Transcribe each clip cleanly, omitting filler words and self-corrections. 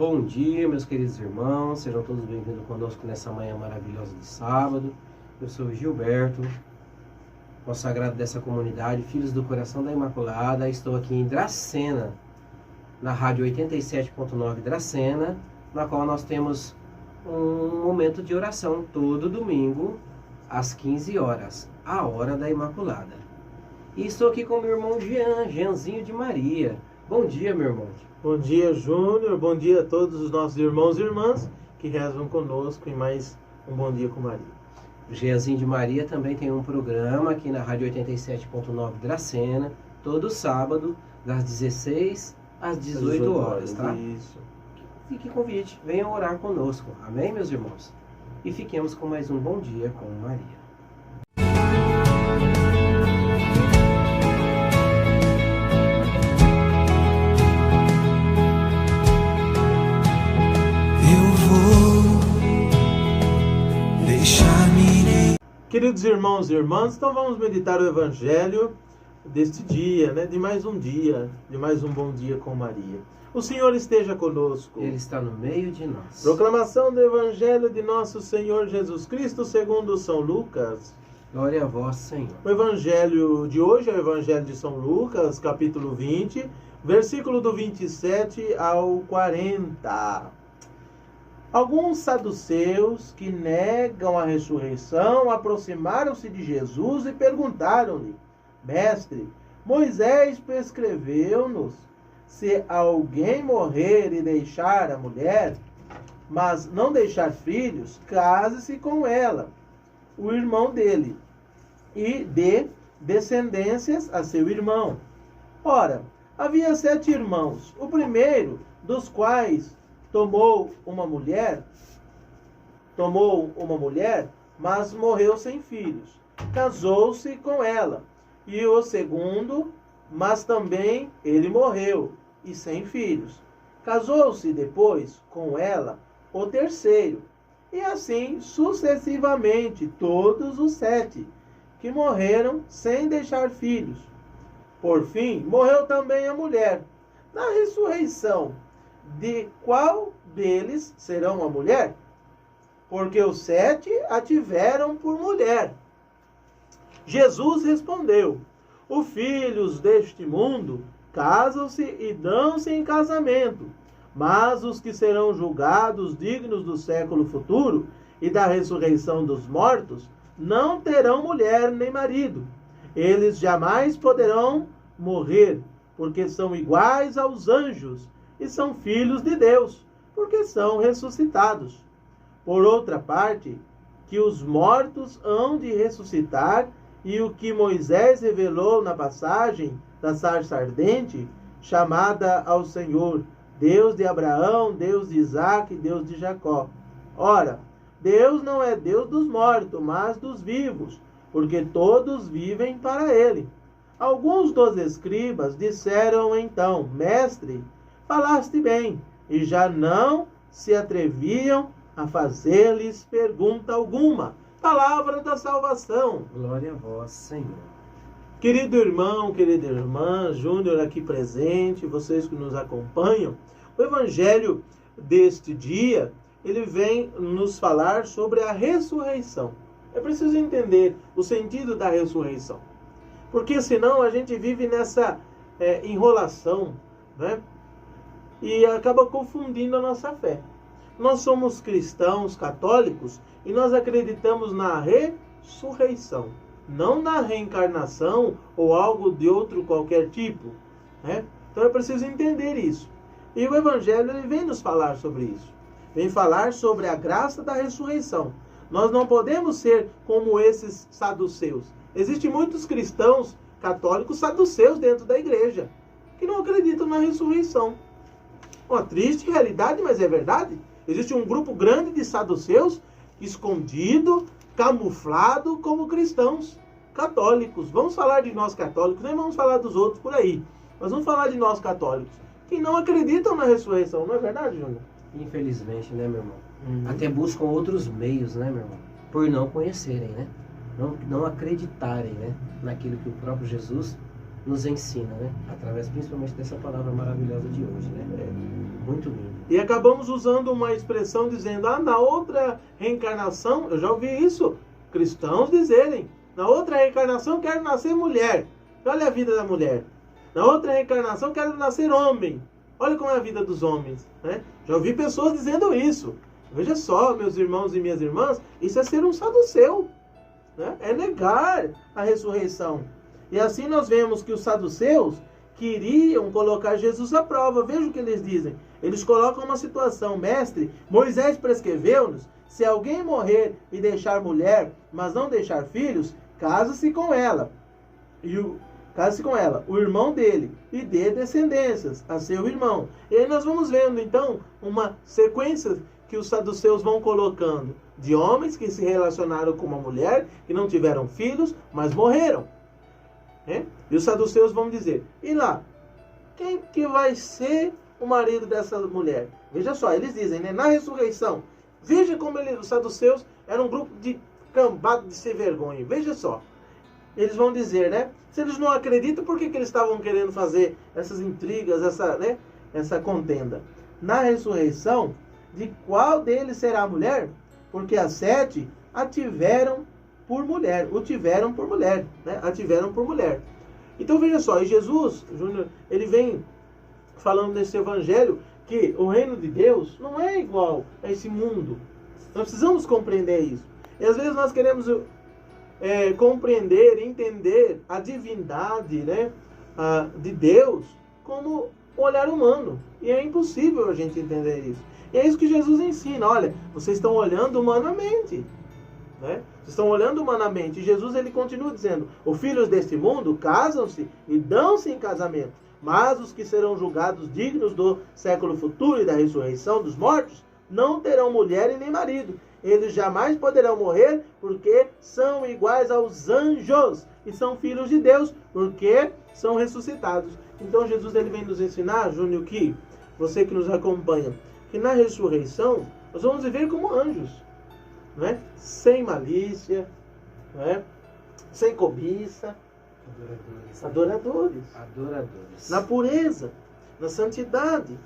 Bom dia, meus queridos irmãos, sejam todos bem-vindos conosco nessa manhã maravilhosa de sábado. Eu sou o Gilberto, consagrado dessa comunidade, Filhos do Coração da Imaculada. Estou aqui em Dracena, na rádio 87.9 Dracena, na qual nós temos um momento de oração todo domingo, às 15 horas, a hora da Imaculada. E estou aqui com meu irmão Jeanzinho de Maria. Bom dia, meu irmão. Bom dia, Júnior. Bom dia a todos os nossos irmãos e irmãs que rezam conosco em mais um Bom Dia com Maria. O Jeanzinho de Maria também tem um programa aqui na rádio 87.9 Dracena, todo sábado, das 16 às 18 horas, tá? Isso. Fique convite, venham orar conosco. Amém, meus irmãos? E fiquemos com mais um Bom Dia com Maria. Queridos irmãos e irmãs, então vamos meditar o Evangelho deste dia, de mais um dia, de mais um Bom Dia com Maria. O Senhor esteja conosco. Ele está no meio de nós. Proclamação do Evangelho de nosso Senhor Jesus Cristo segundo São Lucas. Glória a vós, Senhor. O Evangelho de hoje é o Evangelho de São Lucas, capítulo 20, versículo do 27 ao 40. Alguns saduceus que negam a ressurreição aproximaram-se de Jesus e perguntaram-lhe: Mestre, Moisés prescreveu-nos, se alguém morrer e deixar a mulher, mas não deixar filhos, case-se com ela, o irmão dele, e dê descendências a seu irmão. Ora, havia 7 irmãos, o primeiro dos quais tomou uma mulher, mas morreu sem filhos. Casou-se com ela. E o segundo, mas também ele morreu, e sem filhos. Casou-se depois com ela o terceiro. E assim sucessivamente todos os 7, que morreram sem deixar filhos. Por fim, morreu também a mulher. Na ressurreição, de qual deles serão a mulher? Porque os 7 a tiveram por mulher. Jesus respondeu: os filhos deste mundo casam-se e dão-se em casamento, mas os que serão julgados dignos do século futuro e da ressurreição dos mortos não terão mulher nem marido. Eles jamais poderão morrer, porque são iguais aos anjos e são filhos de Deus, porque são ressuscitados. Por outra parte, que os mortos hão de ressuscitar, e o que Moisés revelou na passagem da sarça ardente, chamada ao Senhor, Deus de Abraão, Deus de Isaque, Deus de Jacó. Ora, Deus não é Deus dos mortos, mas dos vivos, porque todos vivem para ele. Alguns dos escribas disseram então: Mestre, falaste bem, e já não se atreviam a fazer-lhes pergunta alguma. Palavra da salvação. Glória a vós, Senhor. Querido irmão, querida irmã, Júnior aqui presente, vocês que nos acompanham, o Evangelho deste dia, ele vem nos falar sobre a ressurreição. É preciso entender o sentido da ressurreição, porque senão a gente vive nessa enrolação, e acaba confundindo a nossa fé. Nós somos cristãos católicos e nós acreditamos na ressurreição, não na reencarnação ou algo de outro qualquer tipo. Então é preciso entender isso. E o Evangelho ele vem nos falar sobre isso. Vem falar sobre a graça da ressurreição. Nós não podemos ser como esses saduceus. Existem muitos cristãos católicos saduceus dentro da igreja que não acreditam na ressurreição. Uma triste realidade, mas é verdade. Existe um grupo grande de saduceus escondido, camuflado como cristãos católicos. Vamos falar de nós católicos, nem vamos falar dos outros por aí. Mas vamos falar de nós católicos, que não acreditam na ressurreição. Não é verdade, Júnior? Infelizmente, né, meu irmão? Até buscam outros meios, né, meu irmão? Por não conhecerem, né? Não acreditarem, né? Naquilo que o próprio Jesus nos ensina, né? Através principalmente dessa palavra maravilhosa de hoje, né? Muito lindo. E acabamos usando uma expressão dizendo, na outra reencarnação, eu já ouvi isso, cristãos dizerem, na outra reencarnação quero nascer mulher. Olha a vida da mulher. Na outra reencarnação quero nascer homem. Olha como é a vida dos homens, né? Já ouvi pessoas dizendo isso. Veja só, meus irmãos e minhas irmãs, isso é ser um saduceu, né? É negar a ressurreição. E assim nós vemos que os saduceus queriam colocar Jesus à prova. Veja o que eles dizem. Eles colocam uma situação, mestre, Moisés prescreveu-nos, se alguém morrer e deixar mulher, mas não deixar filhos, casa-se com ela. Case-se com ela, o irmão dele, e dê descendências a seu irmão. E aí nós vamos vendo, então, uma sequência que os saduceus vão colocando, de homens que se relacionaram com uma mulher, que não tiveram filhos, mas morreram. E os saduceus vão dizer, e lá, quem que vai ser o marido dessa mulher? Veja só, eles dizem, né, na ressurreição, veja como os saduceus eram um grupo de cambado de sem vergonha. Veja só, eles vão dizer, né, se eles não acreditam, por que eles estavam querendo fazer essas intrigas, essa contenda? Na ressurreição, de qual deles será a mulher? Porque as 7 a tiveram por mulher, o tiveram por mulher, né? A tiveram por mulher. Então veja só, e Jesus, Júnior, ele vem falando nesse evangelho que o reino de Deus não é igual a esse mundo. Nós precisamos compreender isso. E às vezes nós queremos compreender, entender a divindade, né, de Deus como um olhar humano. E é impossível a gente entender isso. E é isso que Jesus ensina. Olha, vocês estão olhando humanamente, né? Vocês estão olhando humanamente. E Jesus, ele continua dizendo, os filhos deste mundo casam-se e dão-se em casamento. Mas os que serão julgados dignos do século futuro e da ressurreição dos mortos, não terão mulher e nem marido. Eles jamais poderão morrer, porque são iguais aos anjos. E são filhos de Deus, porque são ressuscitados. Então Jesus, ele vem nos ensinar, Júnior, que você que nos acompanha, que na ressurreição nós vamos viver como anjos, né? Sem malícia, né? Sem cobiça. Adoradores. Na pureza, na santidade,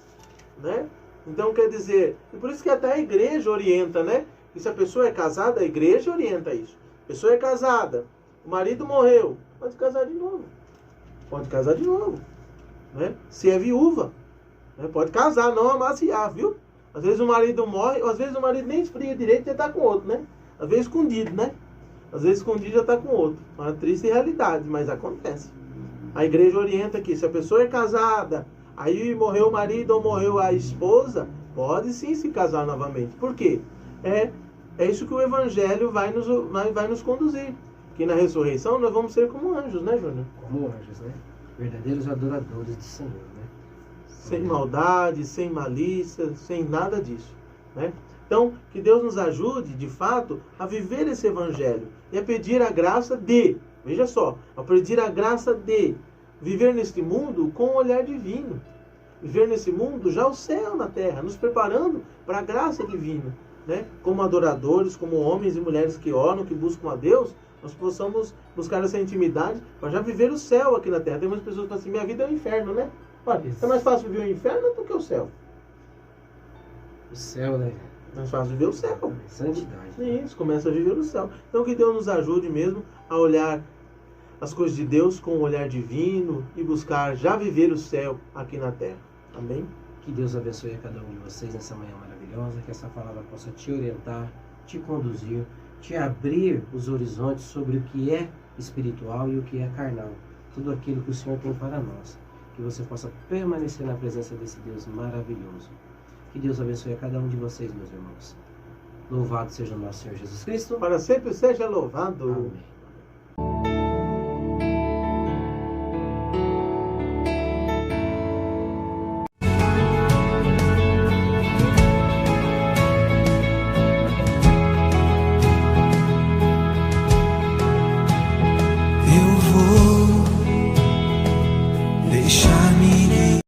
né? Então quer dizer, e por isso que até a igreja orienta, né? E se a pessoa é casada, a igreja orienta isso. A pessoa é casada, o marido morreu, pode casar de novo. Pode casar de novo, né? Se é viúva, né? Pode casar, não amaciar, viu? Às vezes o marido morre, ou às vezes o marido nem esfria direito e já está com outro, né? Às vezes escondido, né? Às vezes escondido já está com outro. Uma triste realidade, mas acontece. A igreja orienta que se a pessoa é casada, aí morreu o marido ou morreu a esposa, pode sim se casar novamente. Por quê? É isso que o evangelho vai nos conduzir. Que na ressurreição nós vamos ser como anjos, né, Júnior? Como anjos, né? Verdadeiros adoradores do Senhor, né? Sem maldade, sem malícia, sem nada disso, né? Então, que Deus nos ajude, de fato, a viver esse evangelho e a pedir a graça de, veja só, a pedir a graça de viver neste mundo com um olhar divino. Viver nesse mundo já o céu na terra, nos preparando para a graça divina, né? Como adoradores, como homens e mulheres que oram, que buscam a Deus, nós possamos buscar essa intimidade para já viver o céu aqui na terra. Tem muitas pessoas que falam assim, minha vida é um inferno, né? Olha, é mais fácil viver o inferno do que o céu. O céu, né? Mais fácil viver o céu. Santidade. Isso, começa a viver o céu. Então que Deus nos ajude mesmo a olhar as coisas de Deus com um olhar divino e buscar já viver o céu aqui na terra. Amém? Que Deus abençoe a cada um de vocês nessa manhã maravilhosa, que essa palavra possa te orientar, te conduzir, te abrir os horizontes sobre o que é espiritual e o que é carnal. Tudo aquilo que o Senhor tem para nós. Que você possa permanecer na presença desse Deus maravilhoso. Que Deus abençoe a cada um de vocês, meus irmãos. Louvado seja o nosso Senhor Jesus Cristo. Para sempre seja louvado. Amém.